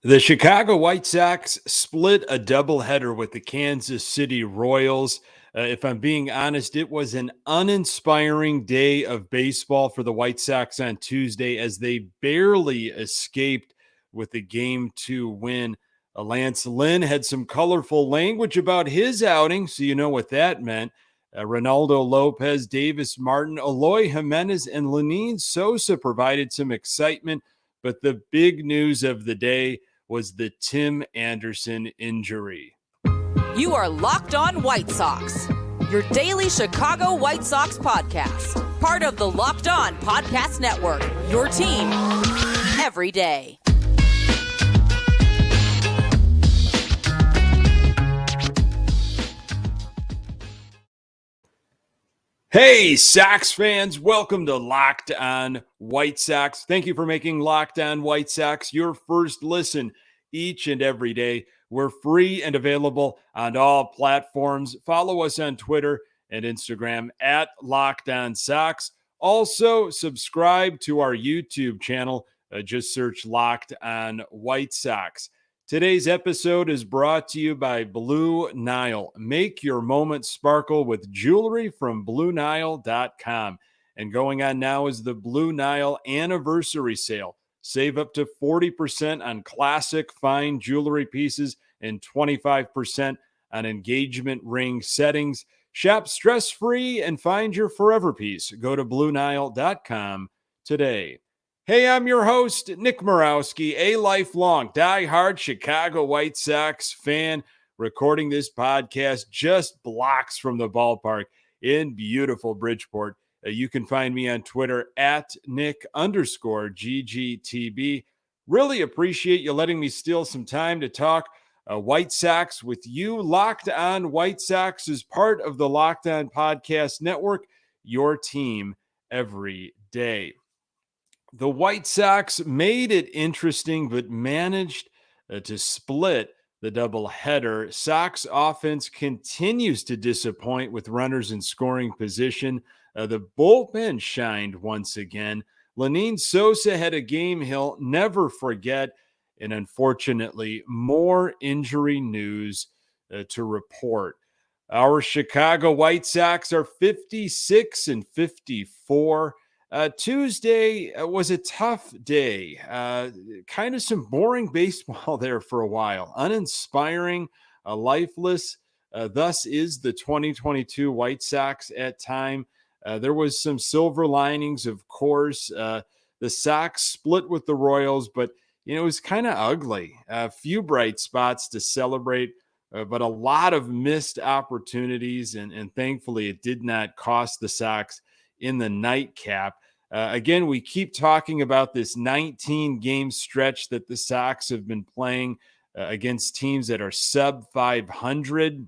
The Chicago White Sox split a doubleheader with the Kansas City Royals. If I'm being honest, it was an uninspiring day of baseball for the White Sox on Tuesday as they barely escaped with the Game 2 win. Lynn had some colorful language about his outing, so you know what that meant. Reynaldo Lopez, Davis Martin, Eloy Jimenez, and Lenyn Sosa provided some excitement, but the big news of the day was the Tim Anderson injury. You are Locked On White Sox, your daily Chicago White Sox podcast. Part of the Locked On Podcast Network, your team every day. Hey, Sox fans, welcome to Locked On White Sox. Thank you for making Locked On White Sox your first listen each and every day. We're free and available on all platforms. Follow us on Twitter and Instagram at Locked On Sox. Also, subscribe to our YouTube channel. Just search Locked On White Sox. Today's episode is brought to you by Blue Nile. Make your moment sparkle with jewelry from BlueNile.com. And going on now is the Blue Nile anniversary sale. Save up to 40% on classic fine jewelry pieces and 25% on engagement ring settings. Shop stress-free and find your forever piece. Go to BlueNile.com today. Hey, I'm your host, Nick Morawski, a lifelong die-hard Chicago White Sox fan, recording this podcast just blocks from the ballpark in beautiful Bridgeport. You can find me on Twitter at Nick_GGTB. Really appreciate you letting me steal some time to talk White Sox with you. Locked On White Sox is part of the Locked On Podcast Network, your team every day. The White Sox made it interesting, but managed to split the doubleheader. Sox offense continues to disappoint with runners in scoring position. The bullpen shined once again. Lenyn Sosa had a game he'll never forget, and unfortunately, more injury news to report. Our Chicago White Sox are 56-54. Tuesday was a tough day. Kind of some boring baseball there for a while. Uninspiring, lifeless. Thus is the 2022 White Sox at time. There was some silver linings, of course. The Sox split with the Royals, but it was kind of ugly. A few bright spots to celebrate, but a lot of missed opportunities, and thankfully it did not cost the Sox in the nightcap. Again, we keep talking about this 19-game stretch that the Sox have been playing against teams that are sub 500.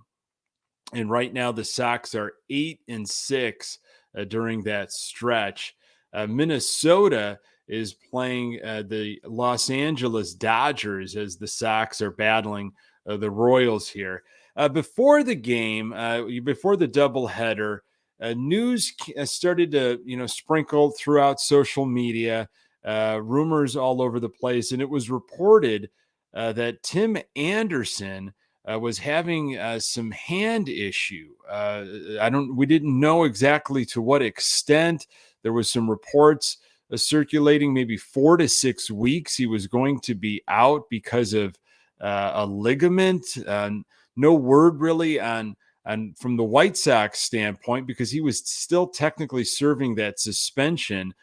And right now the Sox are 8-6 during that stretch. Minnesota is playing the Los Angeles Dodgers as the Sox are battling the Royals here. Before the game, before the doubleheader, news started to, sprinkle throughout social media, rumors all over the place, and it was reported that Tim Anderson was having some hand issue. We didn't know exactly to what extent. There was some reports circulating, maybe 4 to 6 weeks he was going to be out because of a ligament. No word really on from the White Sox standpoint, because he was still technically serving that suspension,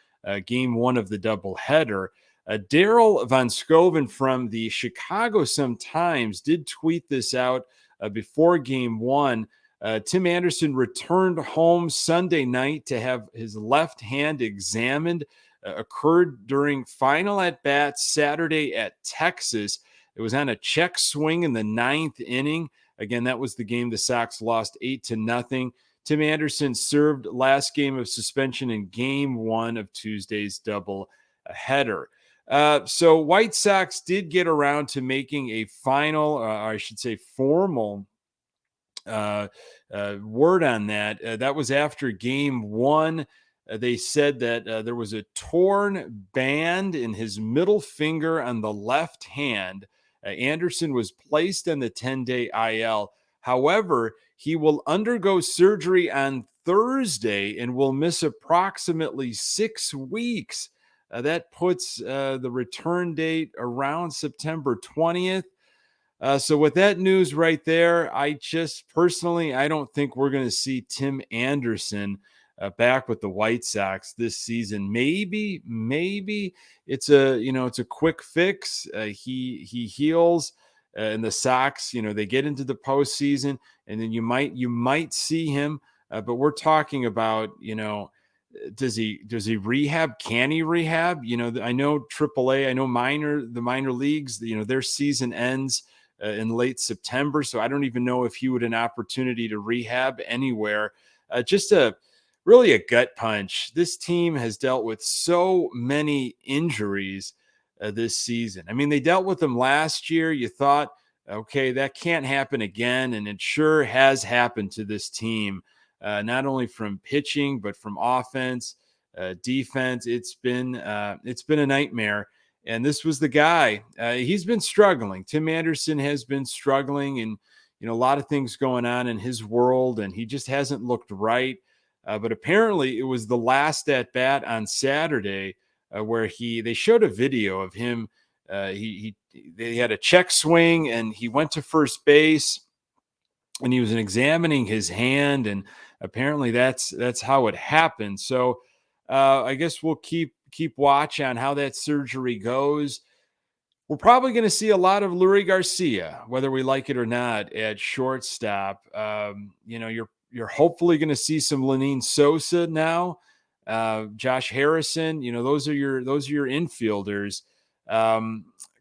game 1 of the doubleheader. Daryl Von Scoven from the Chicago Sun-Times did tweet this out before game 1. Tim Anderson returned home Sunday night to have his left hand examined. Occurred during final at-bats Saturday at Texas. It was on a check swing in the 9th inning. Again, that was the game the Sox lost 8-0. Tim Anderson served last game of suspension in game 1 of Tuesday's doubleheader. So White Sox did get around to making a final, or I should say formal word on that. That was after game 1. They said that there was a torn band in his middle finger on the left hand. Anderson was placed on the 10-day IL. However, he will undergo surgery on Thursday and will miss approximately 6 weeks. That puts the return date around September 20th. So with that news right there, I just personally, I don't think we're going to see Tim Anderson back with the White Sox this season. Maybe it's a quick fix. He heals, and the Sox, they get into the postseason, and then you might see him. But we're talking about, does he rehab? Can he rehab? I know AAA, I know the minor leagues, their season ends in late September. So I don't even know if he would an opportunity to rehab anywhere. Just really a gut punch. This team has dealt with so many injuries this season. I mean, they dealt with them last year. You thought, okay, that can't happen again. And it sure has happened to this team, not only from pitching, but from offense, defense. It's been a nightmare. And this was the guy. He's been struggling. Tim Anderson has been struggling, and a lot of things going on in his world, and he just hasn't looked right. But apparently, it was the last at bat on Saturday where they showed a video of him. They had a check swing, and he went to first base, and he was examining his hand, and apparently that's how it happened. So I guess we'll keep watch on how that surgery goes. We're probably going to see a lot of Leury Garcia, whether we like it or not, at shortstop. You're hopefully going to see some Lenyn Sosa now. Josh Harrison, those are your infielders.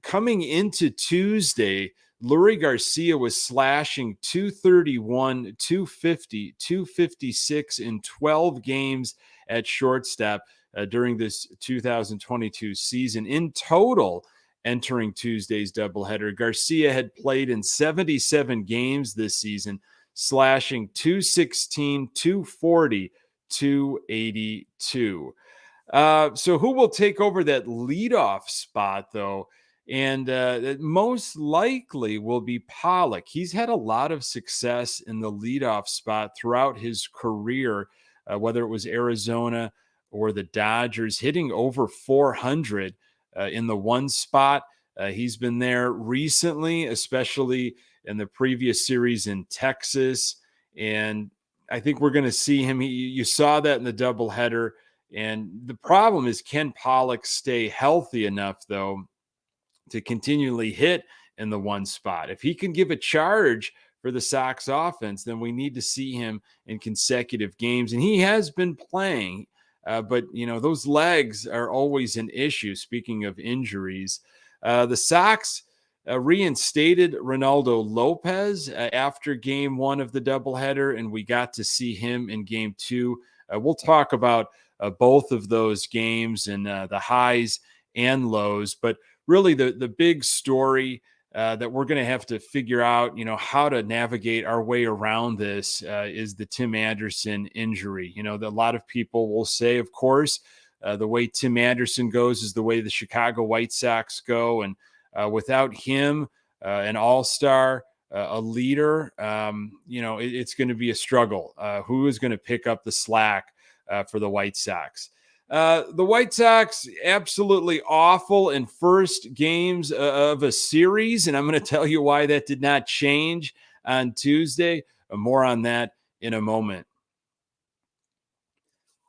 Coming into Tuesday, Leury Garcia was slashing 231, 250, 256 in 12 games at shortstop during this 2022 season. In total, entering Tuesday's doubleheader, Garcia had played in 77 games this season, slashing 216, 240, 282. So who will take over that leadoff spot, though? And it most likely will be Pollock. He's had a lot of success in the leadoff spot throughout his career, whether it was Arizona or the Dodgers, hitting over 400 in the one spot. He's been there recently, especially in the previous series in Texas. And I think we're going to see him. You saw that in the doubleheader. And the problem is, can Pollock stay healthy enough, though, to continually hit in the one spot? If he can give a charge for the Sox offense, then we need to see him in consecutive games. And he has been playing. But, those legs are always an issue. Speaking of injuries, the Sox reinstated Reynaldo Lopez after game one of the doubleheader, and we got to see him in game two. We'll talk about both of those games and the highs and lows. But really the big story that we're going to have to figure out, how to navigate our way around this is the Tim Anderson injury. A lot of people will say, of course, the way Tim Anderson goes is the way the Chicago White Sox go. And without him, an all-star, a leader, it's going to be a struggle. Who is going to pick up the slack for the White Sox? The White Sox, absolutely awful in first games of a series, and I'm going to tell you why that did not change on Tuesday. More on that in a moment.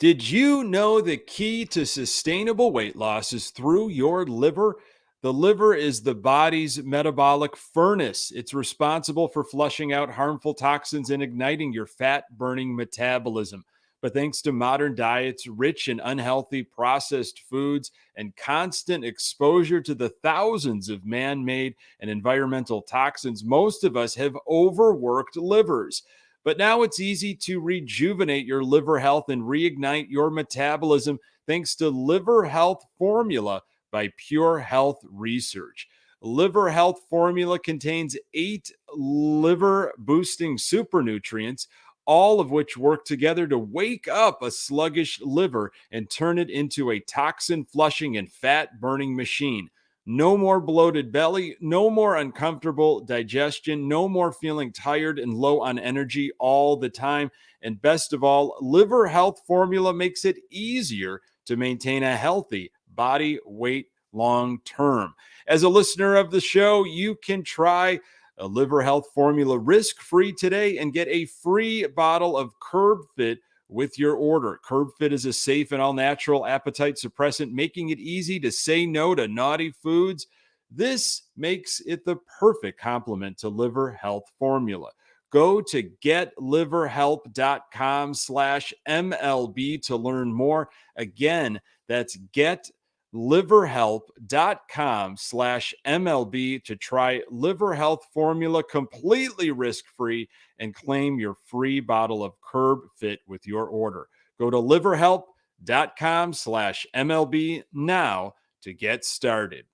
Did you know the key to sustainable weight loss is through your liver? The liver is the body's metabolic furnace. It's responsible for flushing out harmful toxins and igniting your fat-burning metabolism. But thanks to modern diets, rich in unhealthy processed foods, and constant exposure to the thousands of man-made and environmental toxins, most of us have overworked livers. But now it's easy to rejuvenate your liver health and reignite your metabolism thanks to Liver Health Formula by Pure Health Research. Liver Health Formula contains 8 liver-boosting supernutrients, all of which work together to wake up a sluggish liver and turn it into a toxin-flushing and fat-burning machine. No more bloated belly, no more uncomfortable digestion, no more feeling tired and low on energy all the time. And best of all, Liver Health Formula makes it easier to maintain a healthy body weight long term. As a listener of the show, you can try a Liver Health Formula risk-free today and get a free bottle of Curb Fit with your order. Curb Fit is a safe and all-natural appetite suppressant, making it easy to say no to naughty foods. This makes it the perfect complement to Liver Health Formula. Go to getliverhelp.com/MLB to learn more. Again, that's getliverhelp.com/MLB to try Liver Health Formula completely risk-free and claim your free bottle of Curb Fit with your order. Go to liverhelp.com/MLB now to get started.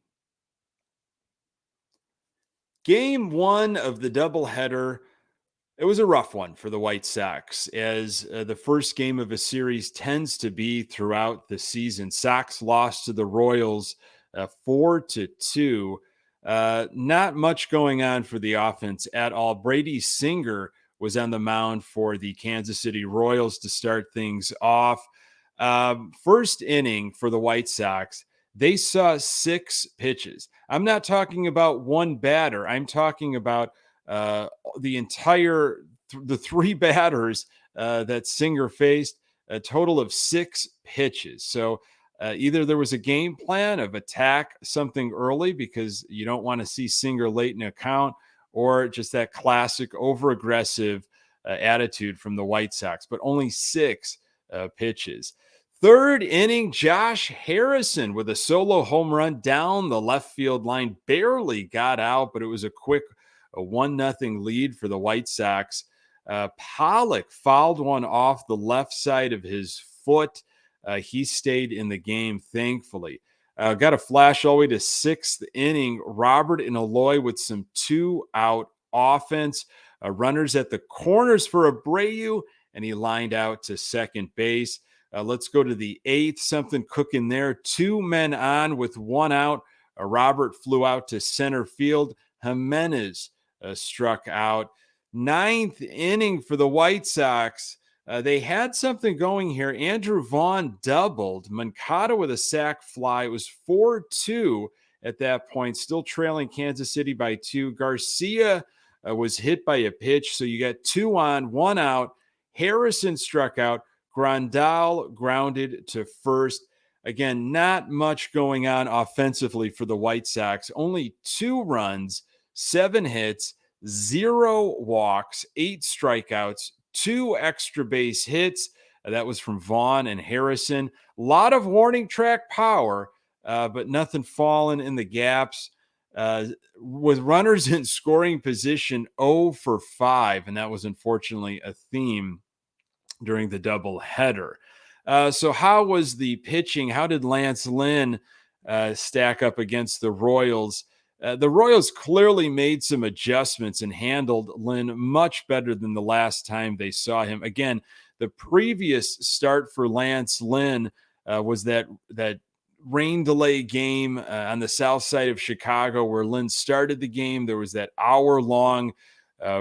Game one of the doubleheader, it was a rough one for the White Sox, as the first game of a series tends to be throughout the season. Sox lost to the Royals 4-2. Not much going on for the offense at all. Brady Singer was on the mound for the Kansas City Royals to start things off. First inning for the White Sox, they saw 6 pitches. I'm not talking about one batter. I'm talking about the 3 batters that Singer faced, a total of 6 pitches. So either there was a game plan of attack something early because you don't want to see Singer late in a count, or just that classic over-aggressive attitude from the White Sox, but only 6 pitches. Third inning, Josh Harrison with a solo home run down the left field line, barely got out, but it was a 1-0 lead for the White Sox. Pollock fouled one off the left side of his foot. He stayed in the game, thankfully. Got a flash all the way to 6th inning. Robert and Eloy with some 2-out offense. Runners at the corners for Abreu, and he lined out to second base. Let's go to the 8th. Something cooking there. 2 men on with 1 out. Robert flew out to center field. Jimenez struck out. 9th inning for the White Sox. They had something going here. Andrew Vaughn doubled. Moncada with a sac fly. It was 4-2 at that point, still trailing Kansas City by 2. Garcia was hit by a pitch, so you got 2 on, 1 out. Harrison struck out. Grandal grounded to first. Again, not much going on offensively for the White Sox. Only 2 runs, 7 hits, 0 walks, 8 strikeouts, 2 extra base hits. That was from Vaughn and Harrison. A lot of warning track power, but nothing falling in the gaps. With runners in scoring position, 0 for 5, and that was unfortunately a theme during the doubleheader. So how was the pitching? How did Lynn stack up against the Royals? The Royals clearly made some adjustments and handled Lynn much better than the last time they saw him. Again, the previous start for Lynn was that rain delay game on the south side of Chicago where Lynn started the game. There was that hour-long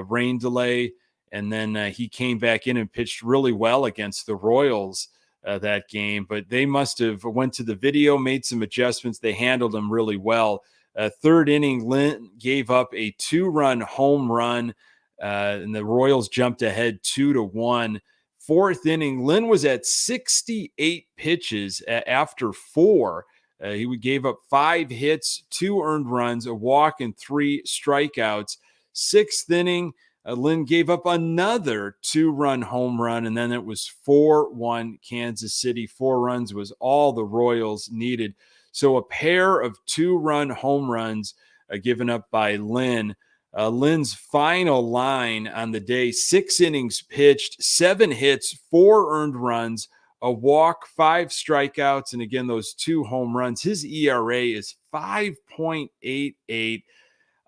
rain delay, and then he came back in and pitched really well against the Royals that game. But they must have went to the video, made some adjustments. They handled him really well. Third inning, Lynn gave up a 2-run home run, and the Royals jumped ahead 2-1. Fourth inning, Lynn was at 68 pitches after 4. He gave up 5 hits, 2 earned runs, a walk, and 3 strikeouts. Sixth inning, Lynn gave up another 2-run home run, and then it was 4-1 Kansas City. 4 runs was all the Royals needed. So a pair of 2-run home runs given up by Lynn. Lynn's final line on the day, 6 innings pitched, 7 hits, 4 earned runs, a walk, 5 strikeouts, and again, those 2 home runs. His ERA is 5.88.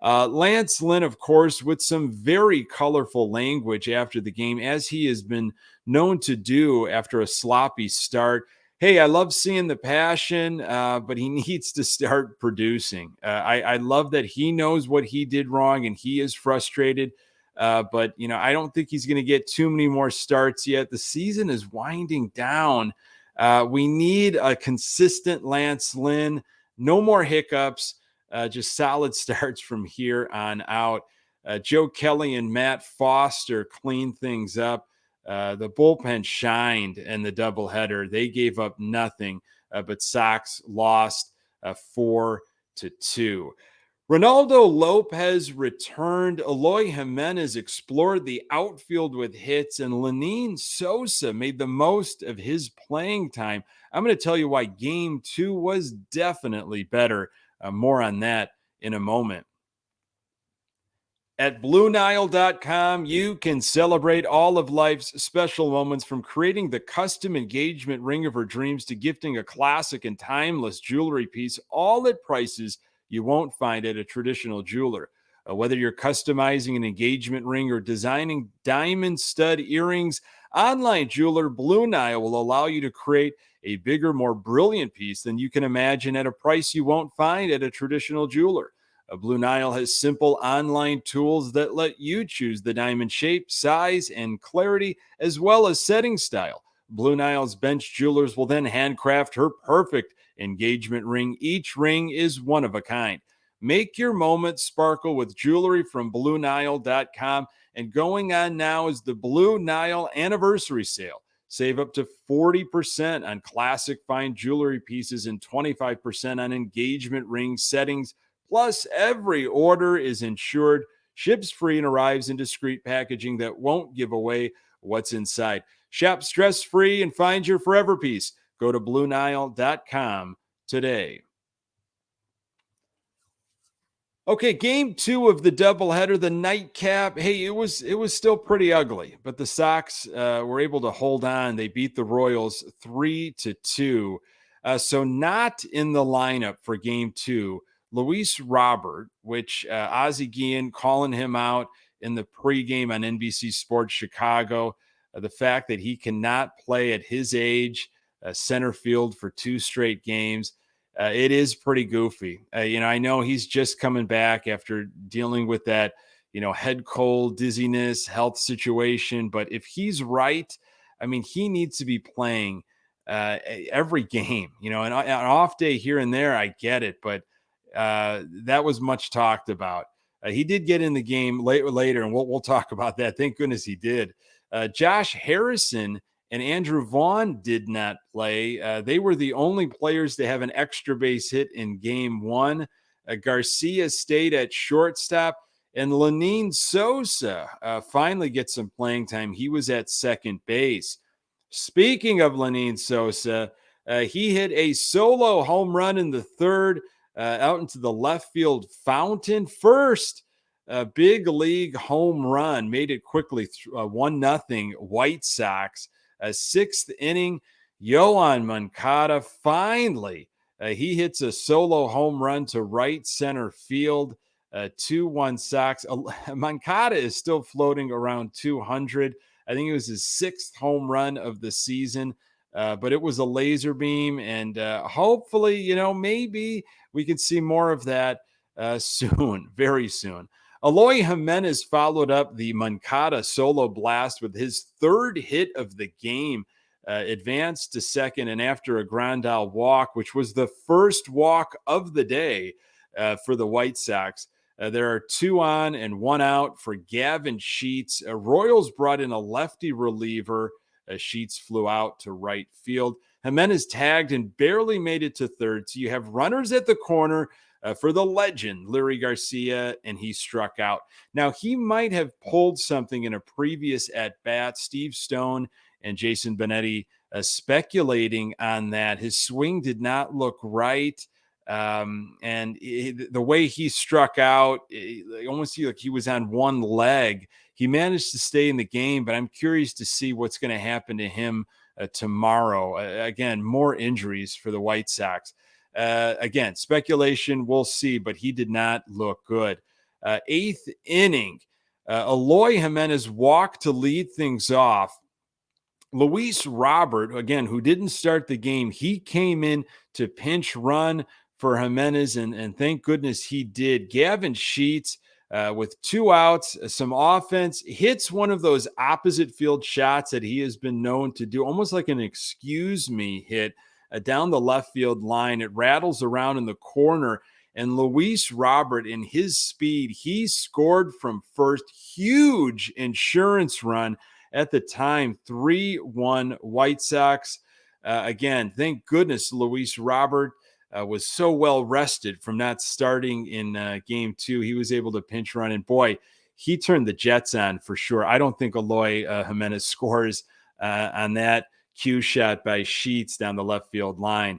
Lynn, of course, with some very colorful language after the game, as he has been known to do after a sloppy start. Hey, I love seeing the passion, but he needs to start producing. I love that he knows what he did wrong and he is frustrated. But, I don't think he's going to get too many more starts yet. The season is winding down. We need a consistent Lance Lynn, no more hiccups, just solid starts from here on out. Joe Kelly and Matt Foster clean things up. The bullpen shined in the doubleheader. They gave up nothing, but Sox lost 4-2. Reynaldo Lopez returned. Eloy Jimenez explored the outfield with hits, and Lenyn Sosa made the most of his playing time. I'm going to tell you why Game 2 was definitely better. More on that in a moment. At BlueNile.com, you can celebrate all of life's special moments, from creating the custom engagement ring of her dreams to gifting a classic and timeless jewelry piece, all at prices you won't find at a traditional jeweler. Whether you're customizing an engagement ring or designing diamond stud earrings, online jeweler Blue Nile will allow you to create a bigger, more brilliant piece than you can imagine at a price you won't find at a traditional jeweler. Blue Nile has simple online tools that let you choose the diamond shape, size, and clarity, as well as setting style. Blue Nile's bench jewelers will then handcraft her perfect engagement ring. Each ring is one of a kind. Make your moment sparkle with jewelry from BlueNile.com. And going on now is the Blue Nile Anniversary Sale. Save up to 40% on classic fine jewelry pieces and 25% on engagement ring settings. Plus, every order is insured, ships free, and arrives in discreet packaging that won't give away what's inside. Shop stress-free and find your forever piece. Go to BlueNile.com today. Okay, Game 2 of the doubleheader, the nightcap. Hey, it was still pretty ugly, but the Sox were able to hold on. They beat the Royals 3-2. So not in the lineup for Game 2. Luis Robert, which Ozzie Guillen calling him out in the pregame on NBC Sports Chicago. The fact that he cannot play at his age, center field for 2 straight games, it is pretty goofy. I know he's just coming back after dealing with that, head cold, dizziness, health situation. But if he's right, I mean, he needs to be playing every game. An off day here and there, I get it, but that was much talked about. He did get in the game later, and we'll talk about that. Thank goodness he did. Josh Harrison and Andrew Vaughn did not play. They were the only players to have an extra base hit in Game 1. Garcia stayed at shortstop, and Lenyn Sosa finally gets some playing time. He was at second base. Speaking of Lenyn Sosa, he hit a solo home run in the third, out into the left field fountain. First big league home run, made it quickly, 1-0 White Sox. 6th inning, Yoan Moncada finally, he hits a solo home run to right center field. 2-1 Sox. Moncada is still floating around 200. I think it was his 6th home run of the season. But it was a laser beam, and hopefully, maybe we can see more of that soon, very soon. Eloy Jimenez followed up the Moncada solo blast with his 3rd hit of the game, advanced to second, and after a Grandal walk, which was the first walk of the day for the White Sox. There are 2 on and 1 out for Gavin Sheets. Royals brought in a lefty reliever. Sheets flew out to right field. Jimenez tagged and barely made it to third. So you have runners at the corner for the legend, Leury Garcia, and he struck out. Now, he might have pulled something in a previous at-bat. Steve Stone and Jason Benetti speculating on that. His swing did not look right. The way he struck out, I almost feel like he was on one leg. He managed to stay in the game, but I'm curious to see what's going to happen to him tomorrow. Again, more injuries for the White Sox. Again, speculation, we'll see, but he did not look good. 8th inning, Eloy Jimenez walked to lead things off. Luis Robert, again, who didn't start the game, he came in to pinch run for Jimenez, and thank goodness he did. Gavin Sheets, with 2 outs, some offense, hits one of those opposite field shots that he has been known to do, almost like an excuse me hit down the left field line. It rattles around in the corner. And Luis Robert, in his speed, he scored from first. Huge insurance run at the time, 3-1 White Sox. Again, thank goodness Luis Robert was so well rested from not starting in game 2. He was able to pinch run, and boy, he turned the Jets on for sure. I don't think Eloy Jimenez scores on that cue shot by Sheets down the left field line.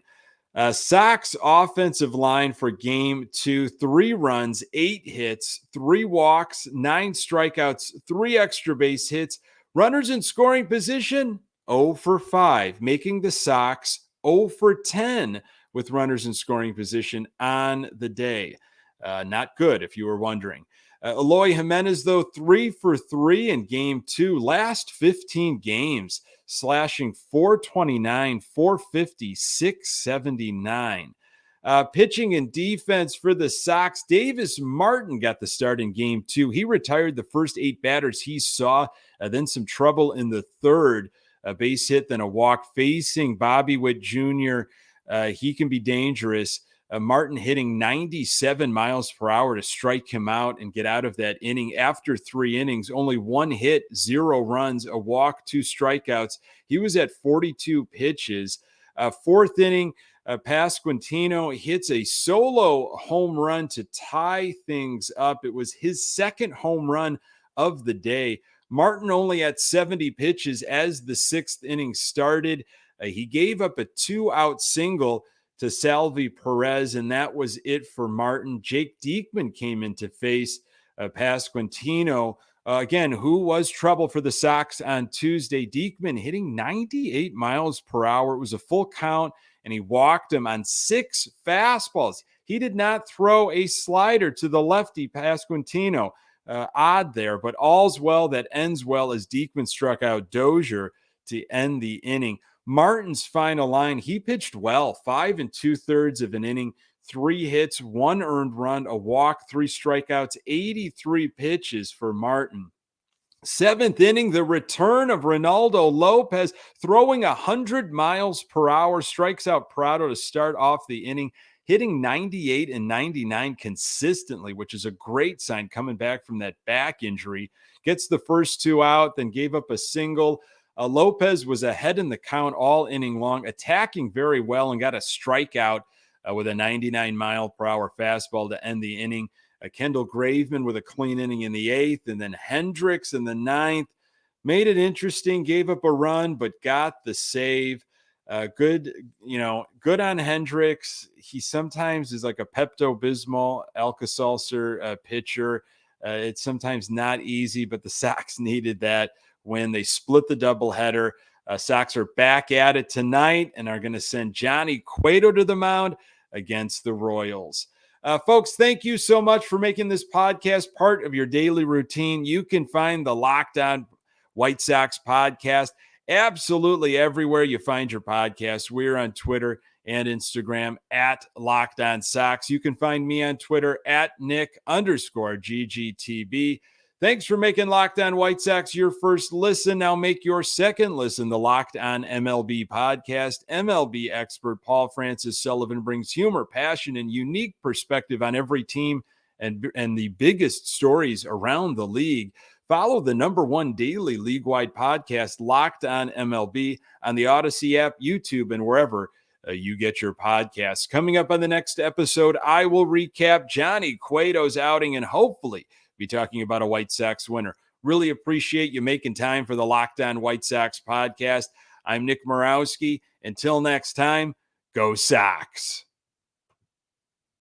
Sox offensive line for game 2, 3 runs, 8 hits, 3 walks, 9 strikeouts, 3 extra base hits. Runners in scoring position, 0 for 5, making the Sox 0 for 10 with runners in scoring position on the day. Not good, if you were wondering. Eloy Jimenez, though, 3 for 3 in game 2. Last 15 games, slashing 429, 450, 679. Pitching and defense for the Sox, Davis Martin got the start in game 2. He retired the first 8 batters he saw, then some trouble in the third. A base hit, then a walk. Facing Bobby Witt Jr., he can be dangerous. Martin hitting 97 miles per hour to strike him out and get out of that inning. After 3 innings, only 1 hit, 0 runs, a walk, 2 strikeouts. He was at 42 pitches. 4th inning, Pasquantino hits a solo home run to tie things up. It was his 2nd home run of the day. Martin only had 70 pitches as the 6th inning started. He gave up a 2-out single to Salvi Perez, and that was it for Martin. Jake Diekmann came in to face Pasquantino, again, who was trouble for the Sox on Tuesday. Diekmann hitting 98 miles per hour. It was a full count, and he walked him on 6 fastballs. He did not throw a slider to the lefty Pasquantino. Odd there, but all's well that ends well as Diekmann struck out Dozier to end the inning. Martin's final line, he pitched well, 5 2/3 of an inning, 3 hits, 1 earned run, a walk, 3 strikeouts, 83 pitches for Martin. 7th inning, the return of Reynaldo Lopez, throwing 100 miles per hour, strikes out Prado to start off the inning, hitting 98 and 99 consistently, which is a great sign coming back from that back injury. Gets the first 2 out, then gave up a single. Lopez was ahead in the count all inning long, attacking very well, and got a strikeout with a 99 mile per hour fastball to end the inning. Kendall Graveman with a clean inning in the 8th, and then Hendricks in the 9th. Made it interesting, gave up a run, but got the save. Good on Hendricks. He sometimes is like a Pepto-Bismol, Alka-Seltzer pitcher. It's sometimes not easy, but the Sox needed that when they split the doubleheader. Sox are back at it tonight and are going to send Johnny Cueto to the mound against the Royals. Folks, thank you so much for making this podcast part of your daily routine. You can find the Locked On White Sox podcast absolutely everywhere you find your podcast. We're on Twitter and Instagram at Locked On Sox. You can find me on Twitter at Nick_GGTB. Thanks for making Locked On White Sox your first listen. Now make your second listen the Locked On MLB podcast. MLB expert Paul Francis Sullivan brings humor, passion, and unique perspective on every team and the biggest stories around the league. Follow the #1 daily league-wide podcast, Locked On MLB, on the Odyssey app, YouTube, and wherever you get your podcasts. Coming up on the next episode, I will recap Johnny Cueto's outing and hopefully be talking about a White Sox winner. Really appreciate you making time for the Locked On White Sox podcast. I'm Nick Morawski. Until next time, go Sox.